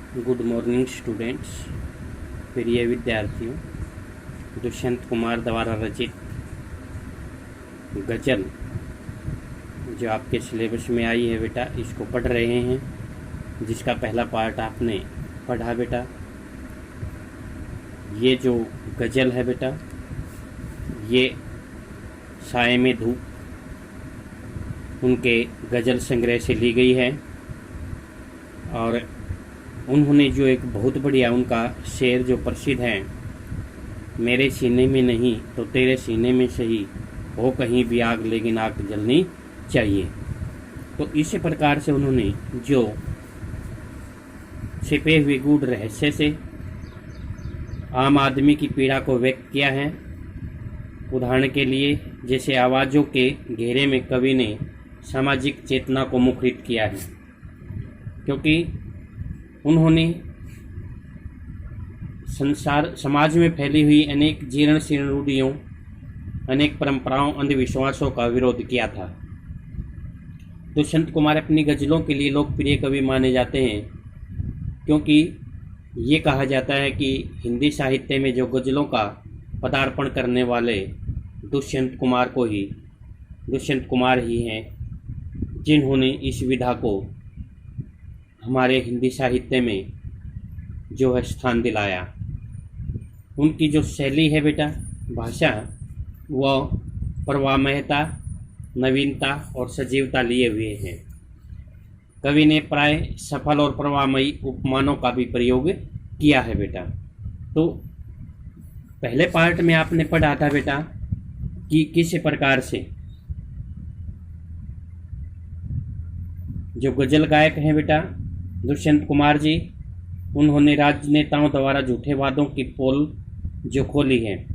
Good morning students. प्रिय विद्यार्थियों, दुष्यंत कुमार द्वारा रचित गज़ल जो आपके सिलेबस में आई है बेटा, इसको पढ़ रहे हैं, जिसका पहला पार्ट आपने पढ़ा बेटा। ये जो गज़ल है बेटा, ये साए में धूप उनके गज़ल संग्रह से ली गई है। और उन्होंने जो एक बहुत बढ़िया उनका शेर जो प्रसिद्ध है, मेरे सीने में नहीं तो तेरे सीने में सही, हो कहीं भी आग लेकिन आग जलनी चाहिए। तो इसी प्रकार से उन्होंने जो छिपे हुए गूढ़ रहस्य से आम आदमी की पीड़ा को व्यक्त किया है। उदाहरण के लिए, जैसे आवाज़ों के घेरे में कवि ने सामाजिक चेतना को मुखरित किया है, क्योंकि उन्होंने समाज में फैली हुई अनेक जीर्ण शीर्ण रूढ़ियों, अनेक परंपराओं, अंधविश्वासों का विरोध किया था। दुष्यंत कुमार अपनी गज़लों के लिए लोकप्रिय कवि माने जाते हैं, क्योंकि ये कहा जाता है कि हिंदी साहित्य में जो गज़लों का पदार्पण करने वाले दुष्यंत कुमार ही हैं, जिन्होंने इस विधा को हमारे हिंदी साहित्य में जो है स्थान दिलाया। उनकी जो शैली है बेटा, भाषा, वह प्रवाहमयता, नवीनता और सजीवता लिए हुए हैं। कवि ने प्राय सफल और प्रवाहमयी उपमानों का भी प्रयोग किया है बेटा। तो पहले पार्ट में आपने पढ़ा था बेटा कि किस प्रकार से जो गज़ल गायक हैं बेटा दुष्यंत कुमार जी, उन्होंने राजनेताओं द्वारा झूठे वादों की पोल जो खोली है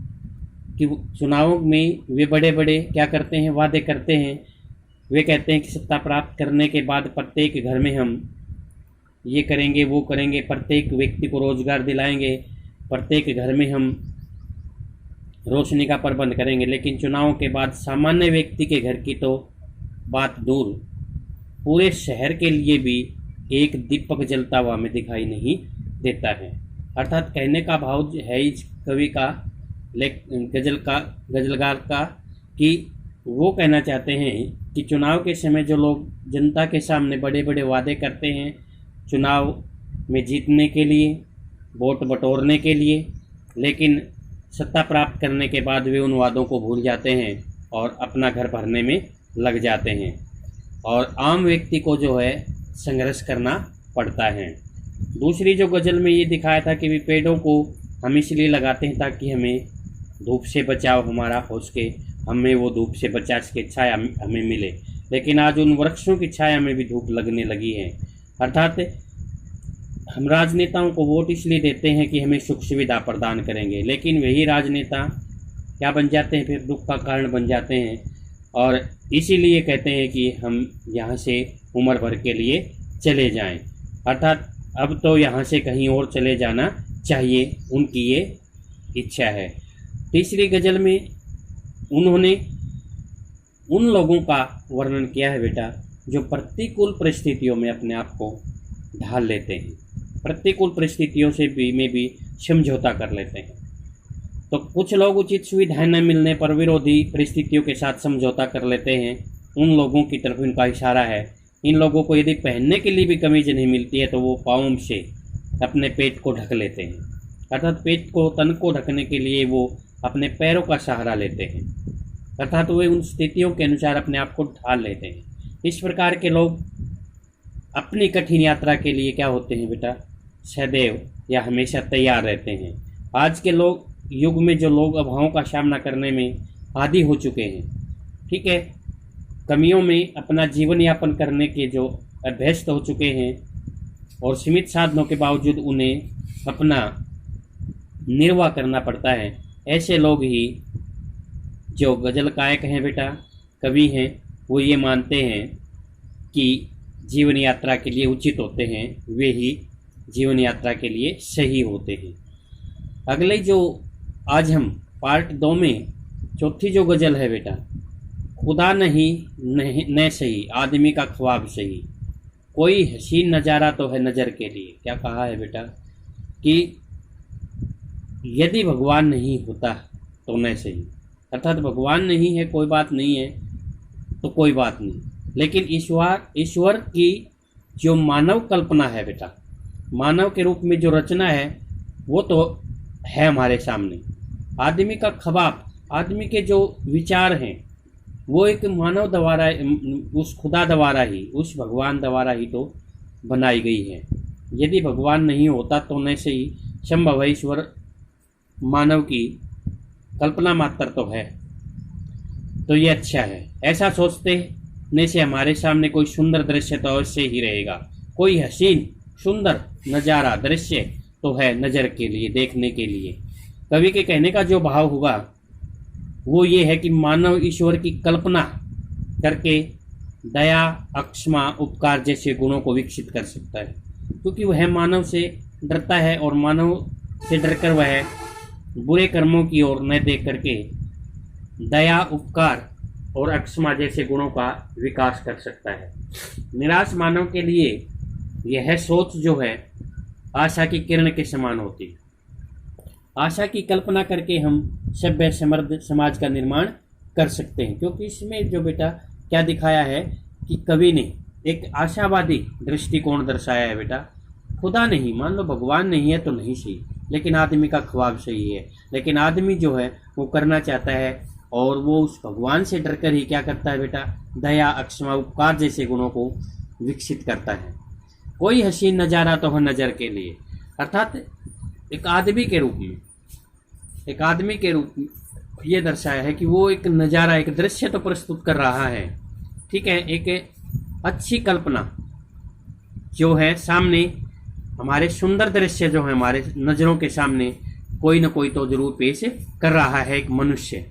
कि चुनावों में वे बड़े बड़े क्या करते हैं, वादे करते हैं। वे कहते हैं कि सत्ता प्राप्त करने के बाद प्रत्येक घर में हम ये करेंगे, वो करेंगे, प्रत्येक व्यक्ति को रोजगार दिलाएंगे, प्रत्येक घर में हम रोशनी का प्रबंध करेंगे। लेकिन चुनावों के बाद सामान्य व्यक्ति के घर की तो बात दूर, पूरे शहर के लिए भी एक दीपक जलता हुआ हमें दिखाई नहीं देता है। अर्थात कहने का भाव है इस कवि का, गज़लगार का, कि वो कहना चाहते हैं कि चुनाव के समय जो लोग जनता के सामने बड़े बड़े वादे करते हैं चुनाव में जीतने के लिए, वोट बटोरने के लिए, लेकिन सत्ता प्राप्त करने के बाद वे उन वादों को भूल जाते हैं और अपना घर भरने में लग जाते हैं, और आम व्यक्ति को जो है संघर्ष करना पड़ता है। दूसरी जो गज़ल में ये दिखाया था कि वे पेड़ों को हम इसलिए लगाते हैं ताकि हमें धूप से बचाव हमारा हो सके, हमें वो धूप से बचा सके, छाया हमें मिले। लेकिन आज उन वृक्षों की छाया में भी धूप लगने लगी है। अर्थात हम राजनेताओं को वोट इसलिए देते हैं कि हमें सुख सुविधा प्रदान करेंगे, लेकिन वही राजनेता क्या बन जाते हैं, फिर दुख का कारण बन जाते हैं, और इसीलिए कहते हैं कि हम यहाँ से उम्र भर के लिए चले जाएं। अर्थात अब तो यहाँ से कहीं और चले जाना चाहिए, उनकी ये इच्छा है। तीसरी गज़ल में उन्होंने उन लोगों का वर्णन किया है बेटा जो प्रतिकूल परिस्थितियों में अपने आप को ढाल लेते हैं, प्रतिकूल परिस्थितियों से भी समझौता कर लेते हैं। तो कुछ लोग उचित सुविधाएं न मिलने पर विरोधी परिस्थितियों के साथ समझौता कर लेते हैं। उन लोगों की तरफ इनका इशारा है। इन लोगों को यदि पहनने के लिए भी कमीज नहीं मिलती है तो वो पाँव से अपने पेट को ढक लेते हैं। अर्थात पेट को, तन को ढकने के लिए वो अपने पैरों का सहारा लेते हैं। अर्थात वे उन स्थितियों के अनुसार अपने आप को ढाल लेते हैं। इस प्रकार के लोग अपनी कठिन यात्रा के लिए क्या होते हैं बेटा, सदैव या हमेशा तैयार रहते हैं। आज के युग में जो लोग अभावों का सामना करने में आदी हो चुके हैं, ठीक है, कमियों में अपना जीवन यापन करने के जो अभ्यस्त हो चुके हैं और सीमित साधनों के बावजूद उन्हें अपना निर्वाह करना पड़ता है, ऐसे लोग ही जो गज़ल गायक हैं बेटा, कवि हैं, वो ये मानते हैं कि जीवन यात्रा के लिए उचित होते हैं, वे ही जीवन यात्रा के लिए सही होते हैं। अगले जो आज हम पार्ट 2 में चौथी जो गज़ल है बेटा, खुदा नहीं न सही आदमी का ख्वाब सही। कोई हसीन नज़ारा तो है नज़र के लिए। क्या कहा है बेटा कि यदि भगवान नहीं होता तो न सही, अर्थात भगवान नहीं है कोई बात नहीं है तो कोई बात नहीं, लेकिन ईश्वर की जो मानव कल्पना है बेटा, मानव के रूप में जो रचना है वो तो है हमारे सामने। आदमी का ख्वाब, आदमी के जो विचार हैं वो एक मानव द्वारा, उस खुदा द्वारा ही, उस भगवान द्वारा ही तो बनाई गई है। यदि भगवान नहीं होता तो न से ही संभव है, ईश्वर मानव की कल्पना मात्र तो है। तो ये अच्छा है, ऐसा सोचते ने से हमारे सामने कोई सुंदर दृश्य तो अवश्य ही रहेगा, कोई हसीन सुंदर नज़ारा दृश्य तो है नज़र के लिए, देखने के लिए। कवि के कहने का जो भाव हुआ वो ये है कि मानव ईश्वर की कल्पना करके दया, अक्षमा, उपकार जैसे गुणों को विकसित कर सकता है, क्योंकि वह मानव से डरता है और मानव से डरकर वह बुरे कर्मों की ओर न देख करके दया, उपकार और अक्षमा जैसे गुणों का विकास कर सकता है। निराश मानव के लिए यह सोच जो है आशा की किरण के समान होती है। आशा की कल्पना करके हम सभ्य समृद्ध समाज का निर्माण कर सकते हैं, क्योंकि इसमें जो बेटा क्या दिखाया है कि कवि ने एक आशावादी दृष्टिकोण दर्शाया है बेटा। खुदा नहीं, मान लो भगवान नहीं है तो नहीं सही, लेकिन आदमी का ख्वाब सही है। लेकिन आदमी जो है वो करना चाहता है और वो उस भगवान से डरकर ही क्या करता है बेटा, दया, अक्षमा, उपकार जैसे गुणों को विकसित करता है। कोई हसीन नज़ारा तो है नज़र के लिए, अर्थात एक आदमी के रूप में, एक आदमी के रूप में ये दर्शाया है कि वो एक नज़ारा, एक दृश्य तो प्रस्तुत कर रहा है। ठीक है, एक अच्छी कल्पना जो है सामने, हमारे सुंदर दृश्य जो है हमारे नज़रों के सामने कोई ना कोई तो जरूर पेश कर रहा है एक मनुष्य।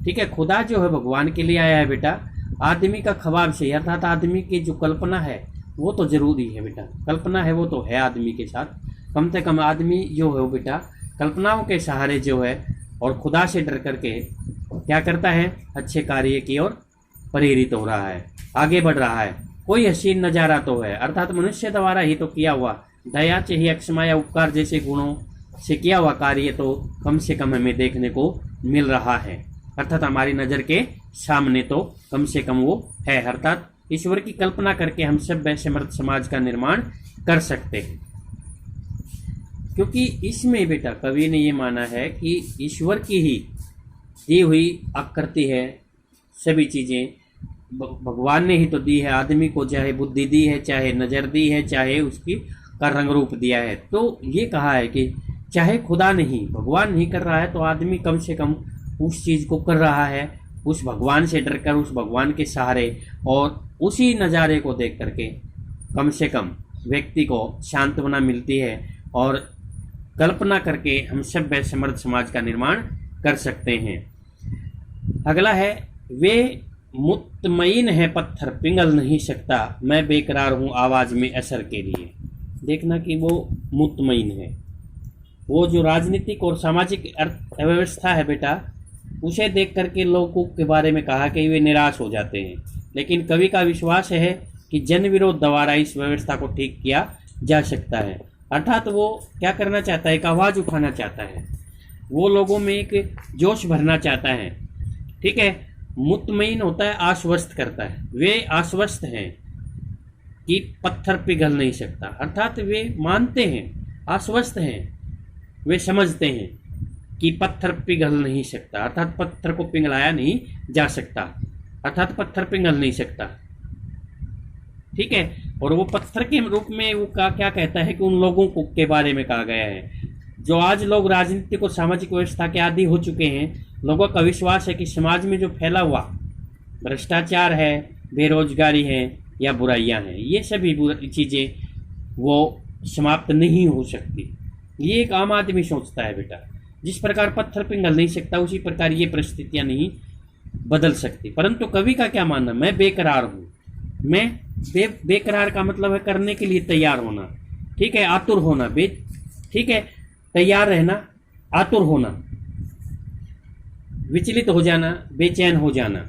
ठीक है, खुदा जो है भगवान के लिए आया है बेटा, आदमी का ख्वाब से, अर्थात आदमी की जो कल्पना है वो तो जरूरी है बेटा, कल्पना है वो तो है आदमी के साथ। कम से कम आदमी जो है वो बेटा कल्पनाओं के सहारे जो है और खुदा से डर करके क्या करता है, अच्छे कार्य की ओर प्रेरित हो रहा है, आगे बढ़ रहा है। कोई हसीन नज़ारा तो है, अर्थात मनुष्य द्वारा ही तो किया हुआ दया, चाहिए अक्षमा या उपकार जैसे गुणों से किया हुआ कार्य तो कम से कम हमें देखने को मिल रहा है, अर्थात हमारी नज़र के सामने तो कम से कम वो है। अर्थात ईश्वर की कल्पना करके हम सभ्य समृद्ध समाज का निर्माण कर सकते हैं, क्योंकि इसमें बेटा कवि ने ये माना है कि ईश्वर की ही दी हुई आकृति है सभी चीज़ें, भगवान ने ही तो दी है आदमी को, चाहे बुद्धि दी है, चाहे नज़र दी है, चाहे उसकी का रंग रूप दिया है। तो ये कहा है कि चाहे खुदा नहीं, भगवान नहीं कर रहा है तो आदमी कम से कम उस चीज़ को कर रहा है, उस भगवान से डरकर, उस भगवान के सहारे और उसी नज़ारे को देख करके कम से कम व्यक्ति को सांत्वना मिलती है और कल्पना करके हम सभ्य समृद्ध समाज का निर्माण कर सकते हैं। अगला है, वे मुतमईन है पत्थर पिघल नहीं सकता, मैं बेकरार हूँ आवाज़ में असर के लिए। देखना कि वो मुतमईन है, वो जो राजनीतिक और सामाजिक अर्थव्यवस्था है बेटा, उसे देख करके लोगों के बारे में कहा कि वे निराश हो जाते हैं, लेकिन कवि का विश्वास है कि जन विरोध द्वारा इस व्यवस्था को ठीक किया जा सकता है। अर्थात वो क्या करना चाहता है, एक आवाज़ उठाना चाहता है, वो लोगों में एक जोश भरना चाहता है। ठीक है, मुतमईन होता है आश्वस्त करता है, वे आश्वस्त हैं कि पत्थर पिघल नहीं सकता, अर्थात वे मानते हैं, आश्वस्त हैं, वे समझते हैं कि पत्थर पिघल नहीं सकता, अर्थात पत्थर को पिघलाया नहीं जा सकता, अर्थात पत्थर पिघल नहीं सकता। ठीक है, और वो पत्थर के रूप में वो क्या कहता है कि उन लोगों को के बारे में कहा गया है जो आज लोग राजनीतिक और सामाजिक व्यवस्था के आदी हो चुके हैं। लोगों का विश्वास है कि समाज में जो फैला हुआ भ्रष्टाचार है, बेरोजगारी है या बुराइयां हैं, ये सभी चीज़ें वो समाप्त नहीं हो सकती। ये एक आम आदमी सोचता है बेटा, जिस प्रकार पत्थर पिघल नहीं सकता उसी प्रकार ये परिस्थितियां नहीं बदल सकती। परंतु कवि का क्या मानना, मैं बेकरार हूँ, मैं बेकरार का मतलब है करने के लिए तैयार होना। ठीक है, आतुर होना, ठीक है, तैयार रहना, आतुर होना, विचलित हो जाना, बेचैन हो जाना।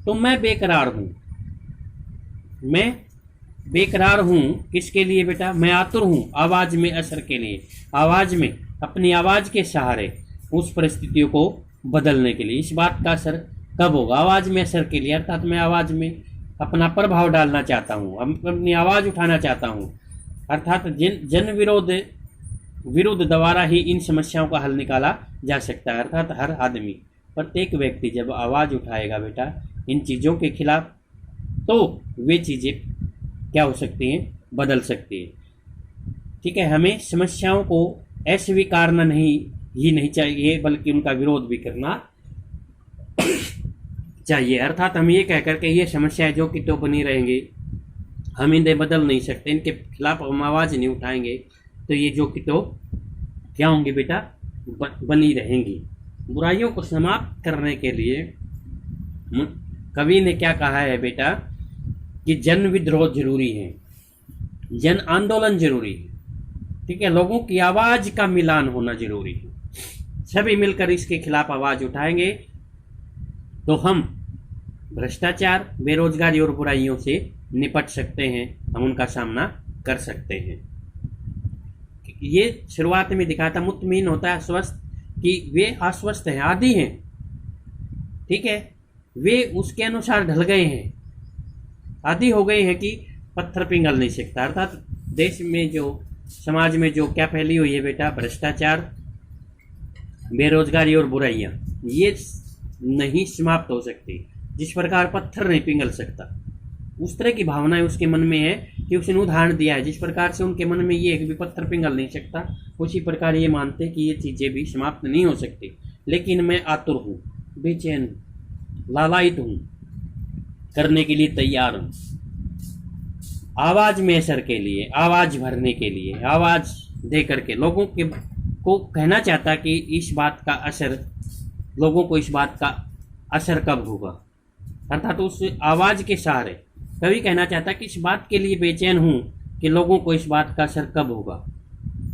तो मैं बेकरार हूँ, मैं बेकरार हूँ किसके लिए बेटा, मैं आतुर हूँ आवाज में असर के लिए, आवाज में अपनी आवाज के सहारे उस परिस्थितियों को बदलने के लिए। इस बात का असर कब होगा, आवाज में असर के लिए, अर्थात मैं आवाज में अपना प्रभाव डालना चाहता हूँ, अपनी आवाज उठाना चाहता हूँ, अर्थात जन विरोध द्वारा ही इन समस्याओं का हल निकाला जा सकता है। अर्थात हर आदमी, प्रत्येक व्यक्ति जब आवाज उठाएगा बेटा इन चीज़ों के खिलाफ, तो वे चीज़ें क्या हो सकती हैं, बदल सकती है। ठीक है, हमें समस्याओं को अस्वीकारना नहीं चाहिए, बल्कि उनका विरोध भी करना चाहिए। अर्थात हम ये कह करके ये समस्याएं जो कि तो बनी रहेंगी, हम इन्हें बदल नहीं सकते, इनके खिलाफ हम आवाज़ नहीं उठाएंगे, तो ये जो कि तो क्या होंगी बेटा, बनी रहेंगी। बुराइयों को समाप्त करने के लिए कवि ने क्या कहा है बेटा कि जन विद्रोह जरूरी है, जन आंदोलन जरूरी है। ठीक है, लोगों की आवाज का मिलान होना जरूरी है। सभी मिलकर इसके खिलाफ आवाज उठाएंगे तो हम भ्रष्टाचार, बेरोजगारी और बुराइयों से निपट सकते हैं, हम उनका सामना कर सकते हैं। ये शुरुआत में दिखा था, मुतमिन होता है आश्वस्त, कि वे आश्वस्त हैं, आदी हैं। ठीक है, वे उसके अनुसार ढल गए हैं, आदी हो गए हैं कि पत्थर पिघल नहीं सकता। अर्थात देश में जो, समाज में जो क्या फैली हुई है बेटा, भ्रष्टाचार, बेरोजगारी और बुराइयां, ये नहीं समाप्त हो सकती। जिस प्रकार पत्थर नहीं पिघल सकता, उस तरह की भावनाएं उसके मन में है कि उसने उदाहरण दिया है। जिस प्रकार से उनके मन में ये है कि पत्थर पिघल नहीं सकता, उसी प्रकार ये मानते कि ये चीज़ें भी समाप्त नहीं हो सकती। लेकिन मैं आतुर हूँ, बेचैन, लालायित हूँ, करने के लिए तैयार हूँ, आवाज में असर के लिए, आवाज भरने के लिए, आवाज दे करके लोगों के को कहना चाहता कि इस बात का असर, लोगों को इस बात का असर कब होगा, अर्थात उस आवाज के सहारे कवि कहना चाहता कि इस बात के लिए बेचैन हूँ कि लोगों को इस बात का असर कब होगा।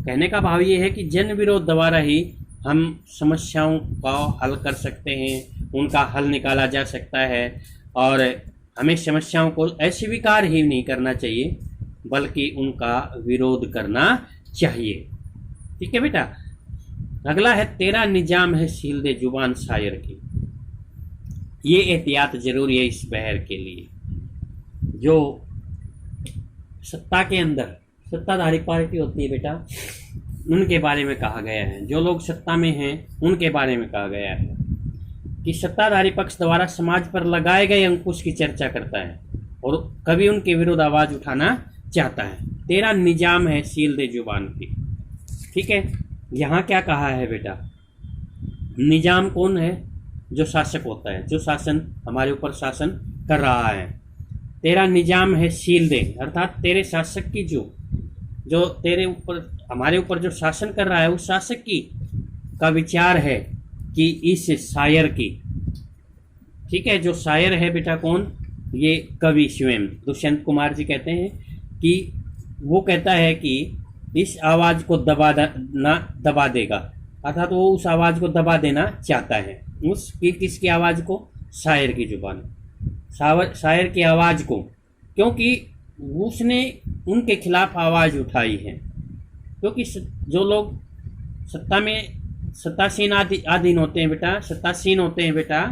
कहने का भाव ये है कि जन विरोध द्वारा ही हम समस्याओं का हल कर सकते हैं, उनका हल निकाला जा सकता है, और हमें समस्याओं को अस्वीकार ही नहीं करना चाहिए, बल्कि उनका विरोध करना चाहिए। ठीक है बेटा, अगला है, तेरा निजाम है सील दे जुबान शायर की। ये एहतियात जरूरी है इस बहर के लिए। जो सत्ता के अंदर सत्ताधारी पार्टी होती है बेटा, उनके बारे में कहा गया है, जो लोग सत्ता में हैं उनके बारे में कहा गया है कि सत्ताधारी पक्ष द्वारा समाज पर लगाए गए अंकुश की चर्चा करता है और कभी उनके विरुद्ध आवाज उठाना चाहता है। तेरा निजाम है सील दे जुबान की। ठीक है, यहाँ क्या कहा है बेटा, निजाम कौन है, जो शासक होता है, जो शासन हमारे ऊपर शासन कर रहा है। तेरा निजाम है सील दे, अर्थात तेरे शासक की जो तेरे ऊपर, हमारे ऊपर जो शासन कर रहा है, उस शासक की का विचार है कि इस शायर की, ठीक है, जो शायर है बेटा कौन, ये कवि स्वयं दुष्यंत कुमार जी कहते हैं कि वो कहता है कि इस आवाज़ को दबा देगा, अर्थात वो उस आवाज़ को दबा देना चाहता है। किसकी आवाज़ को, शायर की जुबान, शायर की आवाज़ को, क्योंकि उसने उनके खिलाफ आवाज़ उठाई है। क्योंकि जो लोग सत्तासीन अधीन होते हैं बेटा, सत्तासीन होते हैं बेटा,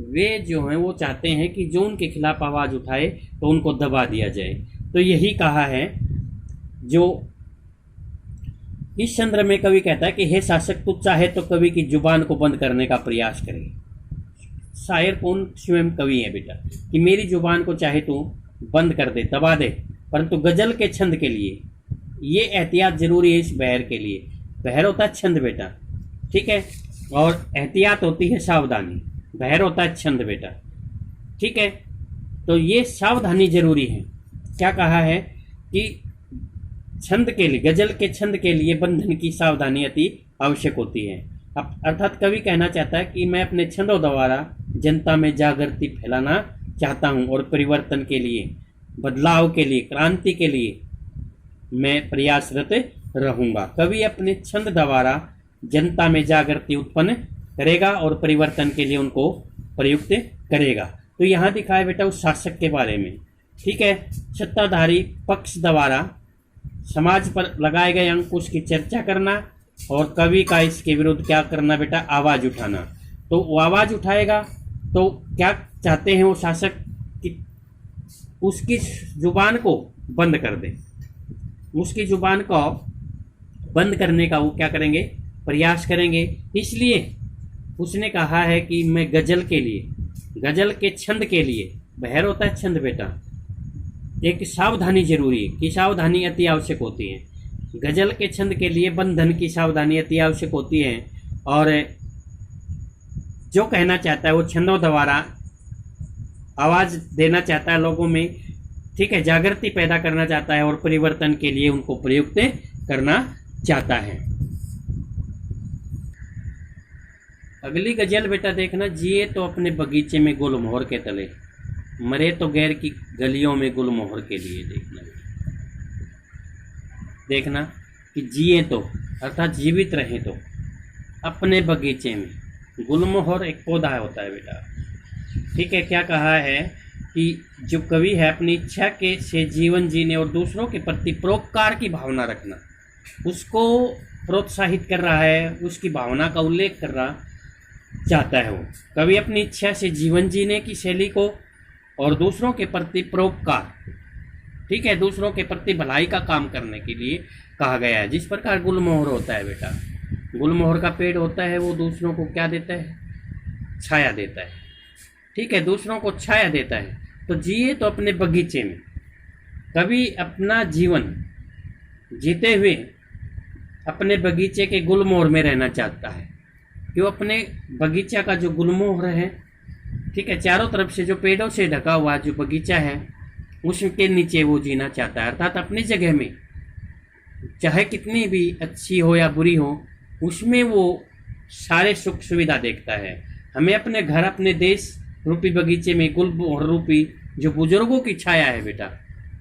वे जो हैं वो चाहते हैं कि जो उनके खिलाफ आवाज़ उठाए तो उनको दबा दिया जाए। तो यही कहा है, जो इस संदर्भ में कवि कहता है कि हे शासक, तू चाहे तो कवि की जुबान को बंद करने का प्रयास करे। शायर कौन, स्वयं कवि है बेटा, कि मेरी जुबान को चाहे तू बंद कर दे, दबा दे, परंतु गजल के छंद के लिए ये एहतियात जरूरी है। इस बहर के लिए, बहर होता है छंद बेटा, ठीक है, और एहतियात होती है सावधानी। बहर होता है छंद बेटा, ठीक है, तो ये सावधानी जरूरी है। क्या कहा है कि छंद के लिए, गजल के छंद के लिए बंधन की सावधानी अति आवश्यक होती है। अर्थात कवि कहना चाहता है कि मैं अपने छंदों द्वारा जनता में जागृति फैलाना चाहता हूँ और परिवर्तन के लिए, बदलाव के लिए, क्रांति के लिए मैं प्रयासरत रहूँगा। कवि अपने छंद द्वारा जनता में जागृति उत्पन्न करेगा और परिवर्तन के लिए उनको प्रयुक्त करेगा। तो यहाँ दिखा है बेटा उस शासक के बारे में ठीक है, सत्ताधारी पक्ष द्वारा समाज पर लगाए गए अंकुश की चर्चा करना और कवि का इसके विरुद्ध क्या करना बेटा, आवाज उठाना। तो वो आवाज उठाएगा तो क्या चाहते हैं वो शासक कि उसकी जुबान को बंद कर दे, उसकी जुबान को बंद करने का वो क्या करेंगे, प्रयास करेंगे। इसलिए उसने कहा है कि मैं गजल के लिए, गजल के छंद के लिए, बहर होता है छंद बेटा, एक सावधानी जरूरी है कि सावधानी अति आवश्यक होती है। गजल के छंद के लिए बंधन की सावधानी अति आवश्यक होती है। और जो कहना चाहता है वो छंदों द्वारा आवाज देना चाहता है लोगों में, ठीक है, जागृति पैदा करना चाहता है और परिवर्तन के लिए उनको प्रयुक्त करना चाहता है। अगली गजल बेटा देखना, जिए तो अपने बगीचे में गुलमोहर के तले, मरे तो गैर की गलियों में गुलमोहर के लिए। देखना कि जिए तो अर्थात जीवित रहे तो अपने बगीचे में, गुलमोहर एक पौधा होता है बेटा, ठीक है। क्या कहा है कि जो कवि है अपनी इच्छा के से जीवन जीने और दूसरों के प्रति परोपकार की भावना रखना, उसको प्रोत्साहित कर रहा है, उसकी भावना का उल्लेख कर रहा चाहता है वो कवि अपनी इच्छा से जीवन जीने की शैली को और दूसरों के प्रति परोपकार, ठीक है, दूसरों के प्रति भलाई का काम करने के लिए कहा गया है। जिस प्रकार गुलमोहर होता है बेटा, गुलमोहर का पेड़ होता है, वो दूसरों को क्या देता है, छाया देता है, ठीक है, दूसरों को छाया देता है। तो जिए तो अपने बगीचे में, कवि अपना जीवन जीते हुए अपने बगीचे के गुलमोहर में रहना चाहता है कि वो अपने बगीचा का जो गुलमोहर है, ठीक है, चारों तरफ से जो पेड़ों से ढका हुआ जो बगीचा है उसके नीचे वो जीना चाहता है, अर्थात अपनी जगह में, चाहे कितनी भी अच्छी हो या बुरी हो, उसमें वो सारे सुख सुविधा देखता है। हमें अपने घर, अपने देश रूपी बगीचे में गुलमोहर रूपी जो बुजुर्गों की छाया है बेटा,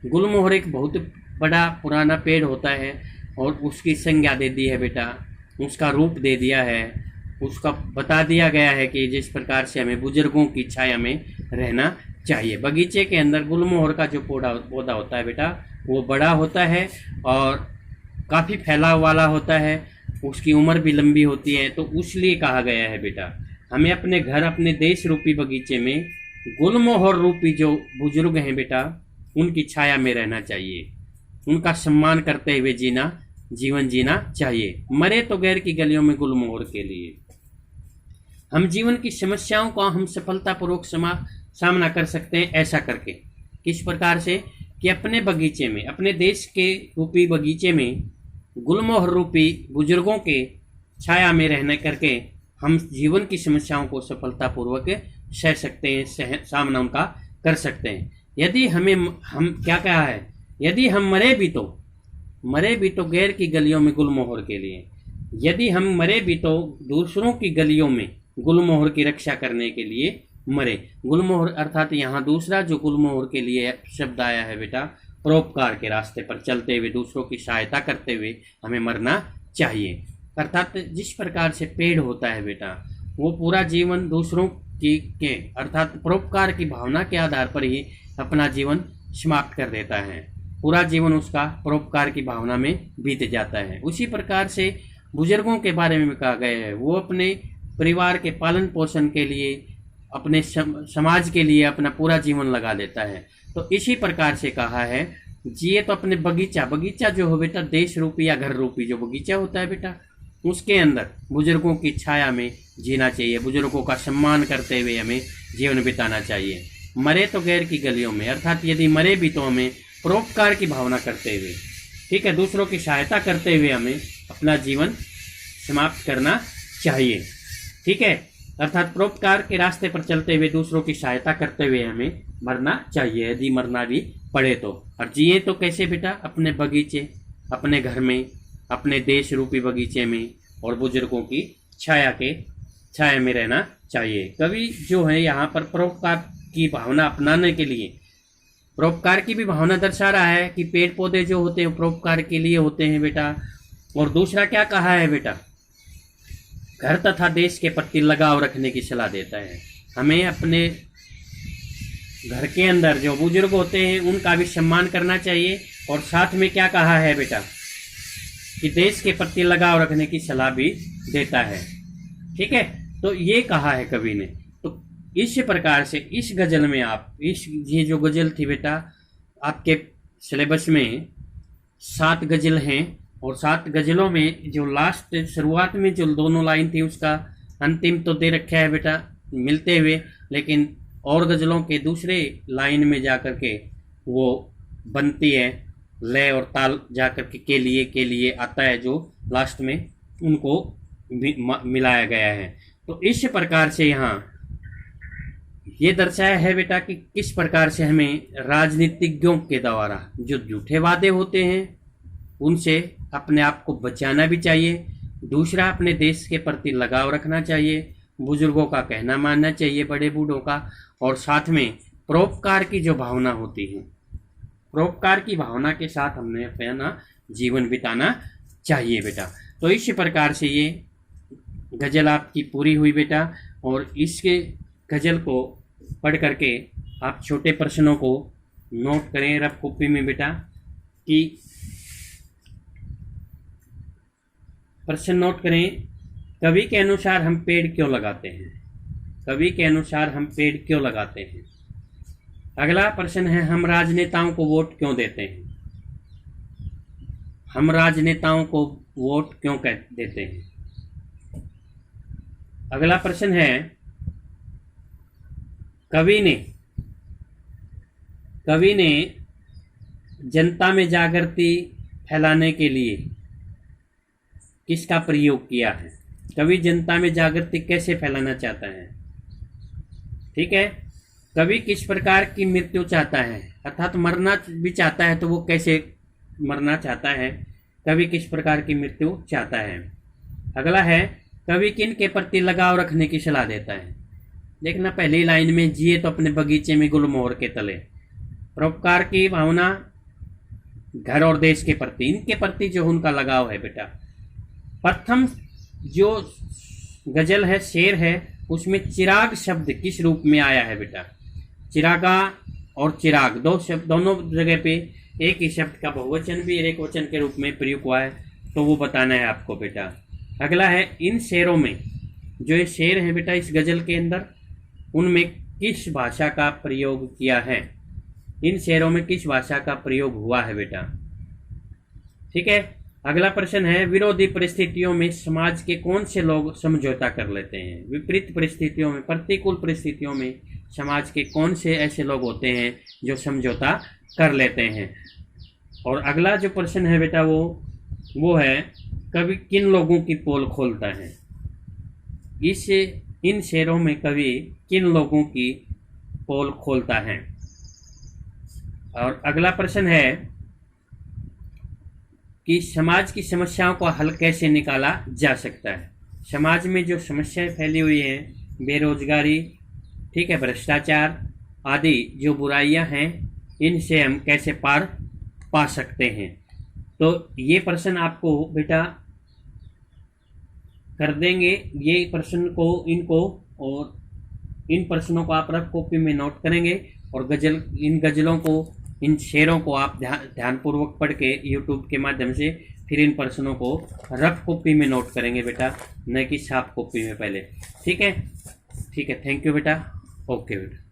गुलमोहर एक बहुत बड़ा पुराना पेड़ होता है और उसकी संज्ञा दे दी है बेटा, उसका रूप दे दिया है, उसका बता दिया गया है कि जिस प्रकार से हमें बुजुर्गों की छाया में रहना चाहिए। बगीचे के अंदर गुलमोहर का जो पौधा होता है बेटा, वो बड़ा होता है और काफ़ी फैलाव वाला होता है, उसकी उम्र भी लंबी होती है। तो इसलिए कहा गया है बेटा, हमें अपने घर, अपने देश रूपी बगीचे में गुलमोहर रूपी जो बुजुर्ग हैं बेटा, उनकी छाया में रहना चाहिए, उनका सम्मान करते हुए जीवन जीना चाहिए। मरे तो गैर की गलियों में गुलमोहर के लिए। हम जीवन की समस्याओं का हम सफलतापूर्वक सामना कर सकते हैं ऐसा करके, किस प्रकार से कि अपने बगीचे में, अपने देश के रूपी बगीचे में गुलमोहर रूपी बुजुर्गों के छाया में रहने करके हम जीवन की समस्याओं को सफलतापूर्वक सह सकते हैं, सामना उनका कर सकते हैं। यदि हम क्या कहा है, यदि हम मरे भी तो गैर की गलियों में गुलमोहर के लिए, यदि हम मरे भी तो दूसरों की गलियों में गुलमोहर की रक्षा करने के लिए मरे। गुलमोहर अर्थात यहाँ दूसरा जो गुलमोहर के लिए शब्द आया है बेटा, परोपकार के रास्ते पर चलते हुए, दूसरों की सहायता करते हुए हमें मरना चाहिए। अर्थात जिस प्रकार से पेड़ होता है बेटा, वो पूरा जीवन दूसरों के अर्थात परोपकार की भावना के आधार पर ही अपना जीवन समाप्त कर देता है, पूरा जीवन उसका परोपकार की भावना में बीत जाता है। उसी प्रकार से बुजुर्गों के बारे में कहा गया है, वो अपने परिवार के पालन पोषण के लिए, अपने समाज के लिए अपना पूरा जीवन लगा देता है। तो इसी प्रकार से कहा है, जिए तो अपने बगीचा जो हो बेटा, देश रूपी या घर रूपी जो बगीचा होता है बेटा, उसके अंदर बुजुर्गों की छाया में जीना चाहिए, बुजुर्गों का सम्मान करते हुए हमें जीवन बिताना चाहिए। मरे तो गैर की गलियों में, अर्थात यदि मरे भी तो हमें परोपकार की भावना करते हुए, ठीक है, दूसरों की सहायता करते हुए हमें अपना जीवन समाप्त करना चाहिए, ठीक है। अर्थात परोपकार के रास्ते पर चलते हुए दूसरों की सहायता करते हुए हमें मरना चाहिए, यदि मरना भी पड़े तो। और जिए तो कैसे बेटा, अपने बगीचे, अपने घर में, अपने देश रूपी बगीचे में और बुजुर्गों की छाया में रहना चाहिए। कवि जो है यहाँ पर परोपकार की भावना अपनाने के लिए, परोपकार की भी भावना दर्शा रहा है कि पेड़ पौधे जो होते हैं परोपकार के लिए होते हैं बेटा। और दूसरा क्या कहा है बेटा, घर तथा देश के प्रति लगाव रखने की सलाह देता है। हमें अपने घर के अंदर जो बुजुर्ग होते हैं उनका भी सम्मान करना चाहिए। और साथ में क्या कहा है बेटा कि देश के प्रति लगाव रखने की सलाह भी देता है। ठीक है, तो ये कहा है कवि ने। तो इस प्रकार से इस गजल में आप ये जो गजल थी बेटा, आपके सिलेबस में 7 गजल हैं, और 7 गजलों में जो लास्ट शुरुआत में जो दोनों लाइन थी उसका अंतिम तो दे रखा है बेटा मिलते हुए, लेकिन और गजलों के दूसरे लाइन में जाकर के वो बनती है, लय और ताल जाकर के लिए आता है, जो लास्ट में उनको मिलाया गया है। तो इस प्रकार से यहाँ ये दर्शाया है बेटा कि किस प्रकार से हमें राजनीतिज्ञों के द्वारा जो झूठे वादे होते हैं उनसे अपने आप को बचाना भी चाहिए। दूसरा, अपने देश के प्रति लगाव रखना चाहिए, बुजुर्गों का कहना मानना चाहिए, बड़े बूढ़ों का, और साथ में परोपकार की जो भावना होती है, परोपकार की भावना के साथ हमने अपना जीवन बिताना चाहिए बेटा। तो इस प्रकार से ये गज़ल आपकी पूरी हुई बेटा। और इसके गज़ल को पढ़ करके आप छोटे प्रश्नों को नोट करें रफ कॉपी में बेटा, कि प्रश्न नोट करें, कवि के अनुसार हम पेड़ क्यों लगाते हैं? कवि के अनुसार हम पेड़ क्यों लगाते हैं? अगला प्रश्न है, हम राजनेताओं को वोट क्यों देते हैं? हम राजनेताओं को वोट क्यों देते हैं? अगला प्रश्न है, कवि ने जनता में जागृति फैलाने के लिए किसका प्रयोग किया है? कवि जनता में जागृति कैसे फैलाना चाहता है? ठीक है, कवि किस प्रकार की मृत्यु चाहता है, अर्थात मरना भी चाहता है तो वो कैसे मरना चाहता है, कवि किस प्रकार की मृत्यु चाहता है। अगला है, कवि किन के प्रति लगाव रखने की सलाह देता है? देखना पहली लाइन में, जिए तो अपने बगीचे में गुलमोहर के तले। परोपकार की भावना घर और देश के प्रति, इनके प्रति जो उनका लगाव है बेटा। प्रथम जो गजल है, शेर है, उसमें चिराग शब्द किस रूप में आया है बेटा? चिरागा और चिराग दो शब्द, दोनों जगह पे एक ही शब्द का बहुवचन भी एक वचन के रूप में प्रयोग हुआ है, तो वो बताना है आपको बेटा। अगला है, इन शेरों में, जो ये शेर है बेटा इस गजल के अंदर, उनमें किस भाषा का प्रयोग किया है? इन शेरों में किस भाषा का प्रयोग हुआ है बेटा? ठीक है। अगला प्रश्न है, विरोधी परिस्थितियों में समाज के कौन से लोग समझौता कर लेते हैं? विपरीत परिस्थितियों में, प्रतिकूल परिस्थितियों में समाज के कौन से ऐसे लोग होते हैं जो समझौता कर लेते हैं? और अगला जो प्रश्न है बेटा वो है, कवि किन लोगों की पोल खोलता है? इन शेरों में कवि किन लोगों की पोल खोलता है? और अगला प्रश्न है कि समाज की समस्याओं को हल कैसे निकाला जा सकता है? समाज में जो समस्याएं फैली हुई हैं, बेरोजगारी, ठीक है, भ्रष्टाचार आदि जो बुराइयां हैं, इनसे हम कैसे पार पा सकते हैं? तो ये प्रश्न आपको बेटा कर देंगे, ये प्रश्न को इनको, और इन प्रश्नों को आप रफ कॉपी में नोट करेंगे, और इन गजलों को, इन शेरों को आप ध्यानपूर्वक पढ़ के यूट्यूब के माध्यम से फिर इन प्रश्नों को रफ कॉपी में नोट करेंगे बेटा, न कि सॉफ्ट कॉपी में पहले। ठीक है, थैंक यू बेटा। ओके बेटा।